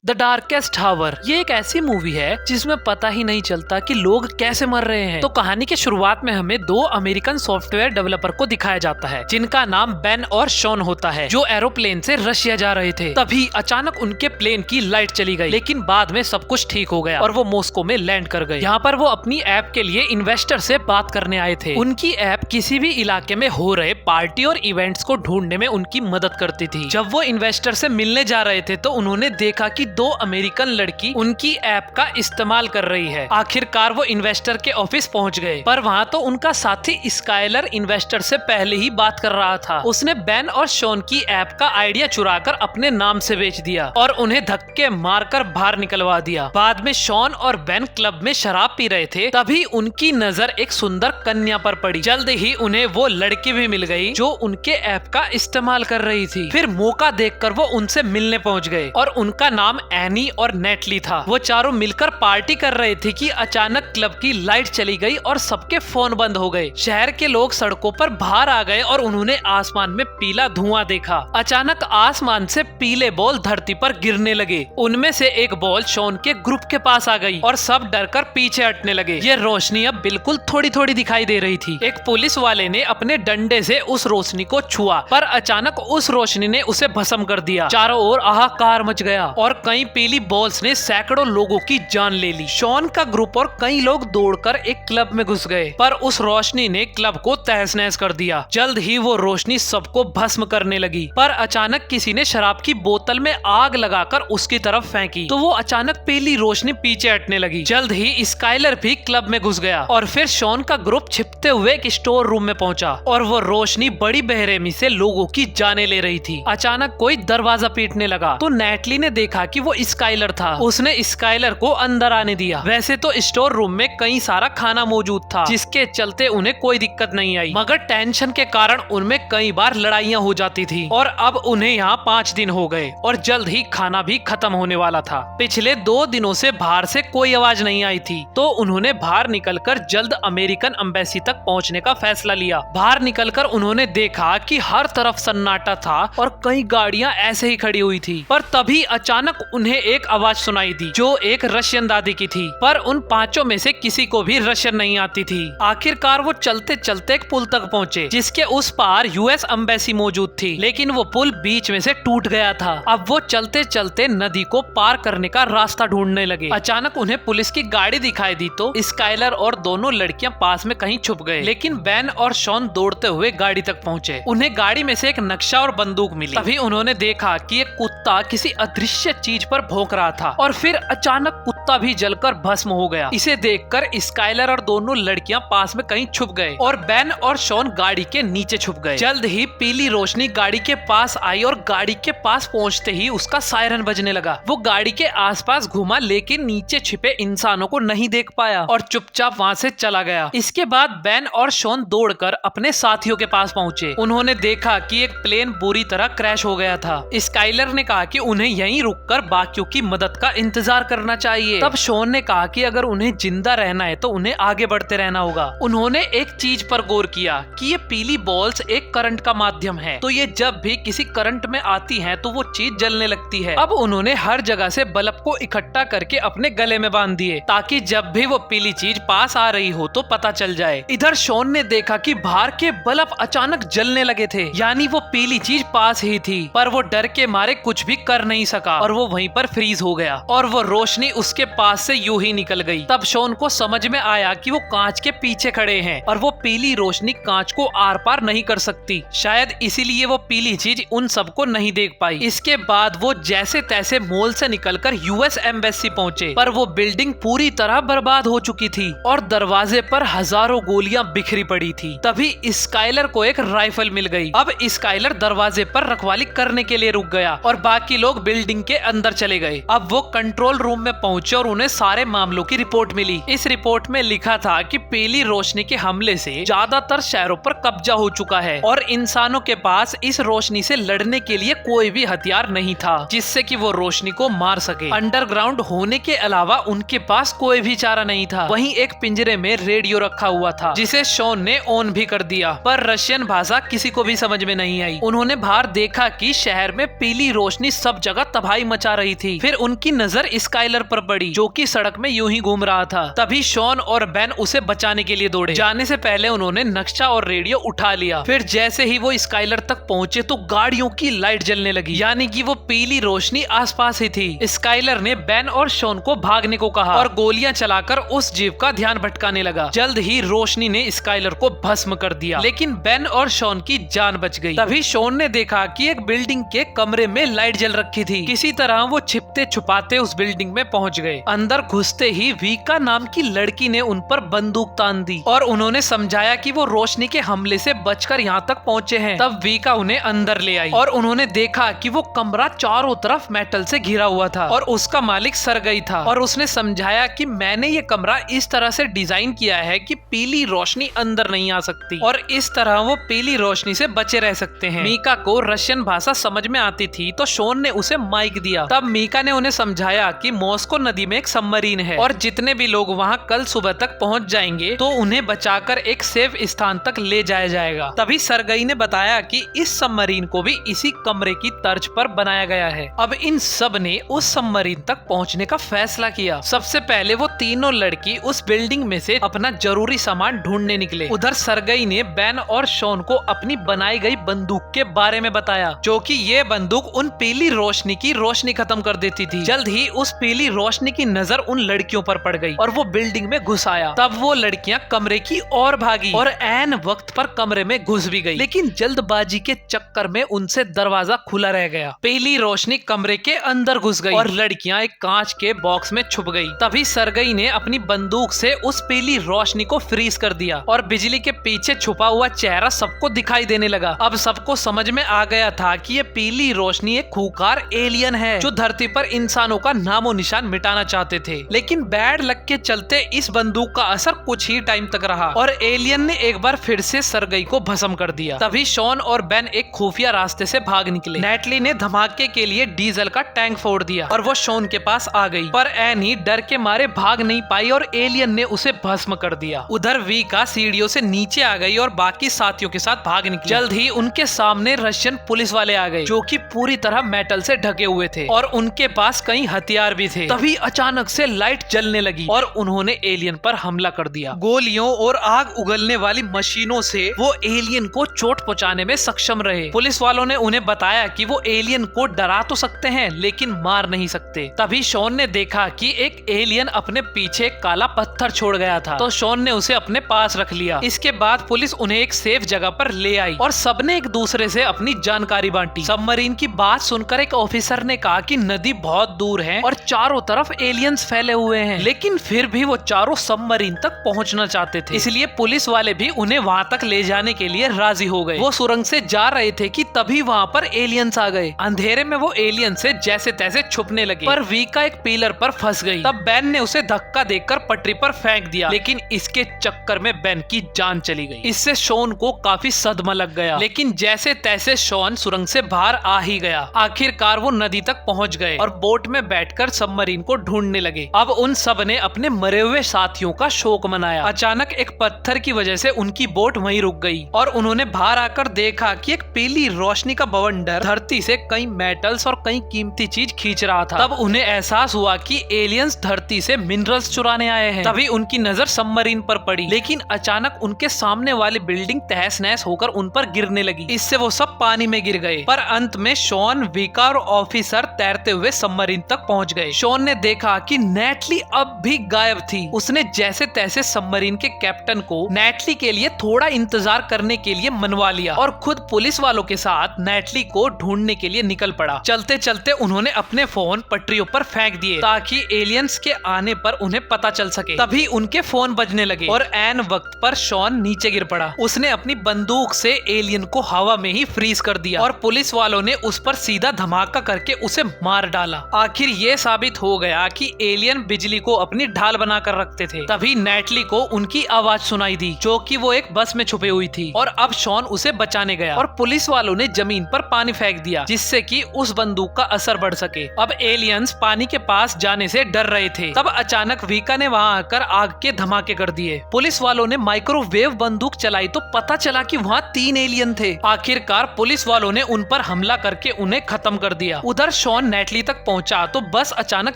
The darkest हावर ये एक ऐसी मूवी है जिसमें पता ही नहीं चलता कि लोग कैसे मर रहे हैं। तो कहानी के शुरुआत में हमें दो अमेरिकन सॉफ्टवेयर डेवलपर को दिखाया जाता है जिनका नाम बेन और शॉन होता है, जो एरोप्लेन से रशिया जा रहे थे। तभी अचानक उनके प्लेन की लाइट चली गई, लेकिन बाद में सब कुछ ठीक हो गया और वो मॉस्को में लैंड कर गए। यहाँ पर वो अपनी ऐप के लिए इन्वेस्टर से बात करने आए थे। उनकी ऐप किसी भी इलाके में हो रहे पार्टी और इवेंट्स को ढूंढने में उनकी मदद करती थी। जब वो इन्वेस्टर से मिलने जा रहे थे तो उन्होंने देखा कि दो अमेरिकन लड़की उनकी ऐप का इस्तेमाल कर रही है। आखिरकार वो इन्वेस्टर के ऑफिस पहुंच गए, पर वहाँ तो उनका साथी स्काइलर इन्वेस्टर से पहले ही बात कर रहा था। उसने बेन और शॉन की ऐप का आइडिया चुराकर अपने नाम से बेच दिया और उन्हें धक्के मारकर बाहर निकलवा दिया। बाद में शॉन और बेन क्लब में शराब पी रहे थे, तभी उनकी नजर एक सुंदर कन्या पर पड़ी। जल्द ही उन्हें वो लड़की भी मिल गई जो उनके ऐप का इस्तेमाल कर रही थी। फिर मौका देखकर वो उनसे मिलने पहुंच गए और उनका नाम एनी और नेटली था। वो चारों मिलकर पार्टी कर रहे थे कि अचानक क्लब की लाइट चली गई और सबके फोन बंद हो गए। शहर के लोग सड़कों पर बाहर आ गए और उन्होंने आसमान में पीला धुआं देखा। अचानक आसमान से पीले बॉल धरती पर गिरने लगे। उनमें से एक बॉल शॉन के ग्रुप के पास आ गई और सब डरकर पीछे हटने लगे। ये रोशनी अब बिल्कुल थोड़ी थोड़ी दिखाई दे रही थी। एक पुलिस वाले ने अपने डंडे से उस रोशनी को छुआ, पर अचानक उस रोशनी ने उसे भस्म कर दिया। चारों ओर हाहाकार मच गया और कई पीली बॉल्स ने सैकड़ों लोगों की जान ले ली। शॉन का ग्रुप और कई लोग दौड़कर एक क्लब में घुस गए, पर उस रोशनी ने क्लब को तहस नहस कर दिया। जल्द ही वो रोशनी सबको भस्म करने लगी, पर अचानक किसी ने शराब की बोतल में आग लगाकर उसकी तरफ फेंकी, तो वो अचानक पीली रोशनी पीछे हटने लगी। जल्द ही स्काइलर भी क्लब में घुस गया और फिर शॉन का ग्रुप छिपते हुए एक स्टोर रूम में पहुंचा और वो रोशनी बड़ी बेरहमी से लोगों की जाने ले रही थी। अचानक कोई दरवाजा पीटने लगा तो नेटली ने देखा कि वो स्काइलर था। उसने स्काइलर को अंदर आने दिया। वैसे तो स्टोर रूम में कई सारा खाना मौजूद था, जिसके चलते उन्हें कोई दिक्कत नहीं आई, मगर टेंशन के कारण उनमें कई बार लड़ाइयाँ हो जाती थी और अब उन्हें यहाँ 5 दिन हो गए और जल्द ही खाना भी खत्म होने वाला था। पिछले 2 दिनों से बाहर से कोई आवाज नहीं आई थी, तो उन्होंने बाहर निकलकर जल्द अमेरिकन एम्बेसी तक पहुँचने का फैसला लिया। बाहर निकलकर उन्होंने देखा कि हर तरफ सन्नाटा था और कई गाड़ियाँ ऐसे ही खड़ी हुई थी, पर तभी अचानक उन्हें एक आवाज सुनाई दी जो एक रशियन दादी की थी, पर उन 5 में से किसी को भी रशियन नहीं आती थी। आखिरकार वो चलते चलते एक पुल तक पहुँचे जिसके उस पार यूएस एम्बेसी मौजूद थी, लेकिन वो पुल बीच में से टूट गया था। अब वो चलते चलते नदी को पार करने का रास्ता ढूंढने लगे। अचानक उन्हें पुलिस की गाड़ी दिखाई दी तो स्काइलर और दोनों लड़कियां पास में कहीं छुप गए, लेकिन बेन और शॉन दौड़ते हुए गाड़ी तक पहुँचे। उन्हें गाड़ी में से एक नक्शा और बंदूक मिली। तभी उन्होंने देखा कि एक कुत्ता किसी अदृश्य चीज पर भौंक रहा था और फिर अचानक कुत्ता भी जलकर भस्म हो गया। इसे देखकर स्काइलर और दोनों लड़कियां पास में कहीं छुप गए और बेन और शॉन गाड़ी के नीचे छुप गए। जल्द ही पीली रोशनी गाड़ी के पास आई और गाड़ी के पास पहुंचते ही उसका सायरन बजने लगा। वो गाड़ी के आसपास घूमा, लेकिन नीचे छिपे इंसानों को नहीं देख पाया और चुपचाप वहां से चला गया। इसके बाद बेन और शॉन दौड़कर अपने साथियों के पास पहुंचे। उन्होंने देखा कि एक प्लेन बुरी तरह क्रैश हो गया था। स्काइलर ने कहा कि उन्हें यहीं रुककर बाकियों की मदद का इंतजार करना चाहिए। तब शॉन ने कहा कि अगर उन्हें जिंदा रहना है तो उन्हें आगे बढ़ते रहना होगा। उन्होंने एक चीज पर गौर किया कि ये पीली बॉल्स एक करंट का माध्यम है, तो ये जब भी किसी करंट में आती हैं तो वो चीज जलने लगती है। अब उन्होंने हर जगह से बल्ब को इकट्ठा करके अपने गले में बांध दिए, ताकि जब भी वो पीली चीज पास आ रही हो तो पता चल जाए। इधर शॉन ने देखा कि बाहर के बल्ब अचानक जलने लगे थे, यानी वो पीली चीज पास ही थी, पर वो डर के मारे कुछ भी कर नहीं सका और वो वहीं पर फ्रीज हो गया और वो रोशनी उसके पास से यूं ही निकल गई। तब शॉन को समझ में आया कि वो कांच के पीछे खड़े हैं और वो पीली रोशनी कांच को आर पार नहीं कर सकती, शायद इसीलिए वो पीली चीज उन सबको नहीं देख पाई। इसके बाद वो जैसे तैसे मॉल से निकलकर यूएस एम्बेसी पहुंचे, पर वो बिल्डिंग पूरी तरह बर्बाद हो चुकी थी और दरवाजे पर हजारों गोलियां बिखरी पड़ी थी। तभी स्काइलर को एक राइफल मिल गई। अब स्काइलर दरवाजे पर रखवाली करने के लिए रुक गया और बाकी लोग बिल्डिंग के अंदर चले गए। अब वो कंट्रोल रूम में पहुंचे और उन्हें सारे मामलों की रिपोर्ट मिली। इस रिपोर्ट में लिखा था कि पीली रोशनी के हमले से ज्यादातर शहरों पर कब्जा हो चुका है और इंसानों के पास इस रोशनी से लड़ने के लिए कोई भी हथियार नहीं था जिससे कि वो रोशनी को मार सके। अंडरग्राउंड होने के अलावा उनके पास कोई भी चारा नहीं था। वहीं एक पिंजरे में रेडियो रखा हुआ था जिसे शॉन ने ऑन भी कर दिया, पर रशियन भाषा किसी को भी समझ में नहीं आई। उन्होंने बाहर देखा कि शहर में पीली रोशनी सब जगह तबाही मचा जा रही थी। फिर उनकी नजर स्काइलर पर पड़ी जो कि सड़क में यूं ही घूम रहा था। तभी शॉन और बेन उसे बचाने के लिए दौड़े। जाने से पहले उन्होंने नक्शा और रेडियो उठा लिया। फिर जैसे ही वो स्काइलर तक पहुंचे तो गाड़ियों की लाइट जलने लगी, यानी कि वो पीली रोशनी आसपास ही थी। स्काइलर ने बेन और शॉन को भागने को कहा और गोलियां चलाकर उस जीप का ध्यान भटकाने लगा। जल्द ही रोशनी ने स्काइलर को भस्म कर दिया, लेकिन बेन और शॉन की जान बच गई। तभी शॉन ने देखा कि एक बिल्डिंग के कमरे में लाइट जल रखी थी। किसी तरह वो छिपते छुपाते उस बिल्डिंग में पहुंच गए। अंदर घुसते ही वीका नाम की लड़की ने उन पर बंदूक तान दी और उन्होंने समझाया कि वो रोशनी के हमले से बचकर यहाँ तक पहुँचे हैं। तब वीका उन्हें अंदर ले आई और उन्होंने देखा कि वो कमरा चारों तरफ मेटल से घिरा हुआ था और उसका मालिक सरगई था। और उसने समझाया कि मैंने ये कमरा इस तरह से डिजाइन किया है कि पीली रोशनी अंदर नहीं आ सकती और इस तरह वो पीली रोशनी से बचे रह सकते हैं। मीका को रशियन भाषा समझ में आती थी तो शॉन ने उसे माइक दिया। तब मीका ने उन्हें समझाया कि मॉस्को नदी में एक सबमरीन है और जितने भी लोग वहाँ कल सुबह तक पहुँच जाएंगे तो उन्हें बचाकर एक सेफ स्थान तक ले जाया जाएगा। तभी सरगई ने बताया कि इस सबमरीन को भी इसी कमरे की तर्ज पर बनाया गया है। अब इन सब ने उस सबमरीन तक पहुँचने का फैसला किया। सबसे पहले वो तीनों लड़की उस बिल्डिंग में से अपना जरूरी सामान ढूंढने निकले। उधर सरगई ने बेन और शॉन को अपनी बनाई गई बंदूक के बारे में बताया, जो कि ये बंदूक उन पीली रोशनी की रोशनी खत्म कर देती थी। जल्द ही उस पीली रोशनी की नजर उन लड़कियों पर पड़ गई और वो बिल्डिंग में घुस आया। तब वो लड़कियां कमरे की ओर भागी और ऐन वक्त पर कमरे में घुस भी गई, लेकिन जल्दबाजी के चक्कर में उनसे दरवाजा खुला रह गया। पीली रोशनी कमरे के अंदर घुस गई और लड़कियां एक कांच के बॉक्स में छुप गई। तभी सरगई ने अपनी बंदूक से उस पीली रोशनी को फ्रीज कर दिया और बिजली के पीछे छुपा हुआ चेहरा सबको दिखाई देने लगा। अब सबको समझ में आ गया था कि ये पीली रोशनी एक खूंखार एलियन है जो धरती पर इंसानों का नामो निशान मिटाना चाहते थे। लेकिन बैड लक के चलते इस बंदूक का असर कुछ ही टाइम तक रहा और एलियन ने एक बार फिर से सरगई को भस्म कर दिया। तभी शॉन और बेन एक खुफिया रास्ते से भाग निकले। नेटली ने धमाके के लिए डीजल का टैंक फोड़ दिया और वो शॉन के पास आ गई, पर एनी डर के मारे भाग नहीं पाई और एलियन ने उसे भस्म कर दिया। उधर वीका सीढ़ियों से नीचे आ गई और बाकी साथियों के साथ भाग निकली। जल्द ही उनके सामने रशियन पुलिस वाले आ गए जो कि पूरी तरह मेटल से ढके हुए थे और उनके पास कई हथियार भी थे। तभी अचानक से लाइट जलने लगी और उन्होंने एलियन पर हमला कर दिया। गोलियों और आग उगलने वाली मशीनों से वो एलियन को चोट पहुंचाने में सक्षम रहे। पुलिस वालों ने उन्हें बताया कि वो एलियन को डरा तो सकते हैं लेकिन मार नहीं सकते। तभी शॉन ने देखा कि एक एलियन अपने पीछे काला पत्थर छोड़ गया था तो शॉन ने उसे अपने पास रख लिया। इसके बाद पुलिस उन्हें एक सेफ जगह पर ले आई और सबने एक दूसरे से अपनी जानकारी बांटी। सबमरीन की बात सुनकर एक ऑफिसर ने कहा कि नदी बहुत दूर है और चारों तरफ एलियंस फैले हुए हैं, लेकिन फिर भी वो चारों सबमरीन तक पहुंचना चाहते थे, इसलिए पुलिस वाले भी उन्हें वहां तक ले जाने के लिए राजी हो गए। वो सुरंग से जा रहे थे कि तभी वहां पर एलियंस आ गए। अंधेरे में वो एलियन से जैसे तैसे छुपने लगे, पर वीका एक पिलर पर फंस गई। तब बेन ने उसे धक्का देकर पटरी पर फेंक दिया, लेकिन इसके चक्कर में बेन की जान चली गई। इससे शॉन को काफी सदमा लग गया, लेकिन जैसे तैसे शॉन सुरंग से बाहर आ ही गया। आखिरकार वो नदी तक पहुंच गए और बोट में बैठकर सबमरीन को ढूंढने लगे। अब उन सब ने अपने मरे हुए साथियों का शोक मनाया। अचानक एक पत्थर की वजह से उनकी बोट वहीं रुक गई और उन्होंने बाहर आकर देखा कि एक पीली रोशनी का बवंडर धरती से कई मेटल्स और कई कीमती चीज खींच रहा था। तब उन्हें एहसास हुआ कि एलियंस धरती से मिनरल्स चुराने आए हैं। तभी उनकी नजर सबमरीन पर पड़ी, लेकिन अचानक उनके सामने वाली बिल्डिंग तहस नहस होकर उन पर गिरने लगी। इससे वो सब पानी में गिर गए, पर अंत में शॉन, वीका और ऑफिसर तैरते हुए सबमरीन तक पहुंच गए। शॉन ने देखा कि नेटली अब भी गायब थी। उसने जैसे तैसे सबमरीन के कैप्टन को नेटली के लिए थोड़ा इंतजार करने के लिए मनवा लिया और खुद पुलिस वालों के साथ नेटली को ढूंढने के लिए निकल पड़ा। चलते चलते उन्होंने अपने फोन पटरियों पर फेंक दिए ताकि एलियंस के आने पर उन्हें पता चल सके। तभी उनके फोन बजने लगे और ऐन वक्त पर शॉन नीचे गिर पड़ा। उसने अपनी बंदूक से एलियन को हवा में ही फ्रीज कर दिया और पुलिस वालों ने उस पर सीधा धमाका करके उसे मार डाला। आखिर ये साबित हो गया कि एलियन बिजली को अपनी ढाल बनाकर रखते थे। तभी नेटली को उनकी आवाज सुनाई दी, जो कि वो एक बस में छुपी हुई थी और अब शॉन उसे बचाने गया और पुलिस वालों ने जमीन पर पानी फेंक दिया जिससे कि उस बंदूक का असर बढ़ सके। अब एलियंस पानी के पास जाने से डर रहे थे। तब अचानक वीका ने वहां आकर आग के धमाके कर दिए। पुलिस वालों ने माइक्रोवेव बंदूक चलाई तो पता चला कि वहाँ 3 एलियन थे। आखिरकार पुलिस वालों ने उन पर हमला करके उन्हें खत्म कर दिया। उधर शॉन शॉन नेटली तक पहुंचा तो बस अचानक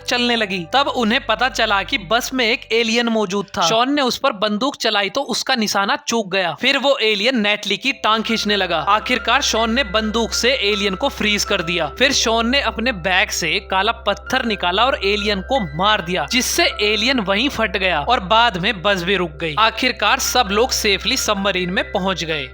चलने लगी। तब उन्हें पता चला कि बस में एक एलियन मौजूद था। शॉन ने उस पर बंदूक चलाई तो उसका निशाना चूक गया। फिर वो एलियन नेटली की टांग खींचने लगा। आखिरकार शॉन ने बंदूक से एलियन को फ्रीज कर दिया। फिर शॉन ने अपने बैग से काला पत्थर निकाला और एलियन को मार दिया, जिससे एलियन वहीं फट गया और बाद में बस भी रुक गई। आखिरकार सब लोग सेफली सबमरीन में पहुंच गए।